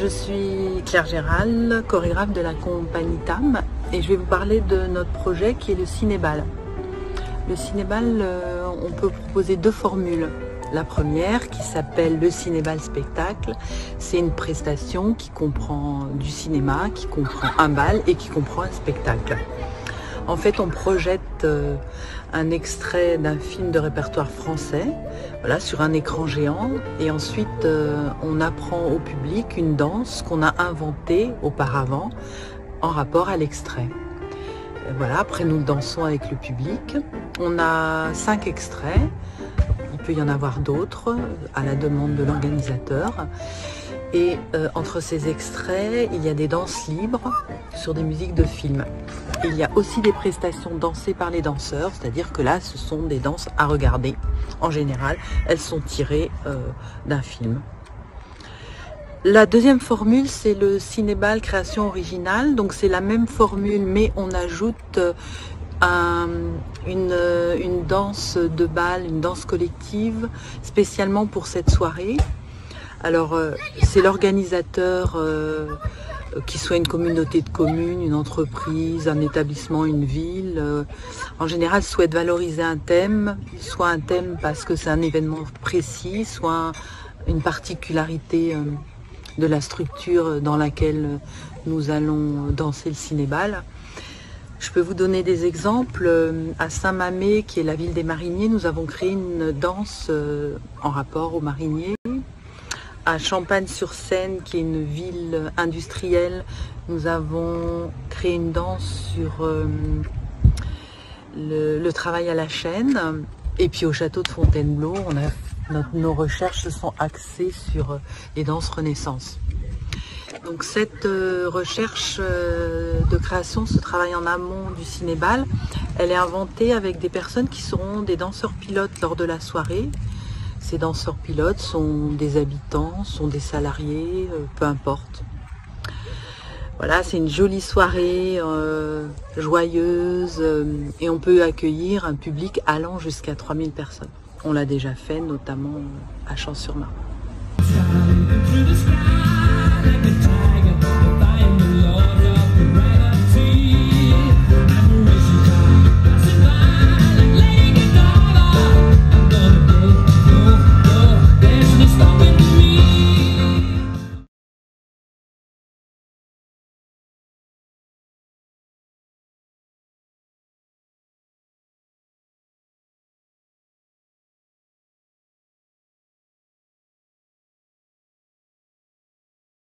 Je suis Claire Gérald, chorégraphe de la compagnie TAM, et je vais vous parler de notre projet qui est le Cinébal. Le Cinébal, on peut proposer deux formules. La première, qui s'appelle le Cinébal spectacle, c'est une prestation qui comprend du cinéma, qui comprend un bal et qui comprend un spectacle. En fait, on projette un extrait d'un film de répertoire français, voilà, sur un écran géant, et ensuite on apprend au public une danse qu'on a inventée auparavant en rapport à l'extrait. Voilà, après nous dansons avec le public. On a 5 extraits, il peut y en avoir d'autres à la demande de l'organisateur. Et entre ces extraits, il y a des danses libres sur des musiques de films. Il y a aussi des prestations dansées par les danseurs, c'est-à-dire que là, ce sont des danses à regarder. En général, elles sont tirées d'un film. La deuxième formule, c'est le Cinébal création originale. Donc c'est la même formule, mais on ajoute une danse de bal, une danse collective, spécialement pour cette soirée. Alors, c'est l'organisateur, qui soit une communauté de communes, une entreprise, un établissement, une ville, en général souhaite valoriser un thème, soit un thème parce que c'est un événement précis, soit une particularité de la structure dans laquelle nous allons danser le Cinébal. Je peux vous donner des exemples. À Saint-Mamé, qui est la ville des mariniers, nous avons créé une danse en rapport aux mariniers. À Champagne-sur-Seine, qui est une ville industrielle, nous avons créé une danse sur le travail à la chaîne. Et puis au château de Fontainebleau, nos recherches se sont axées sur les danses Renaissance. Donc cette recherche de création, ce travail en amont du Cinébal, elle est inventée avec des personnes qui seront des danseurs pilotes lors de la soirée. Ces danseurs pilotes sont des habitants, sont des salariés, peu importe. Voilà, c'est une jolie soirée, joyeuse, et on peut accueillir un public allant jusqu'à 3000 personnes. On l'a déjà fait, notamment à Champs-sur-Marne.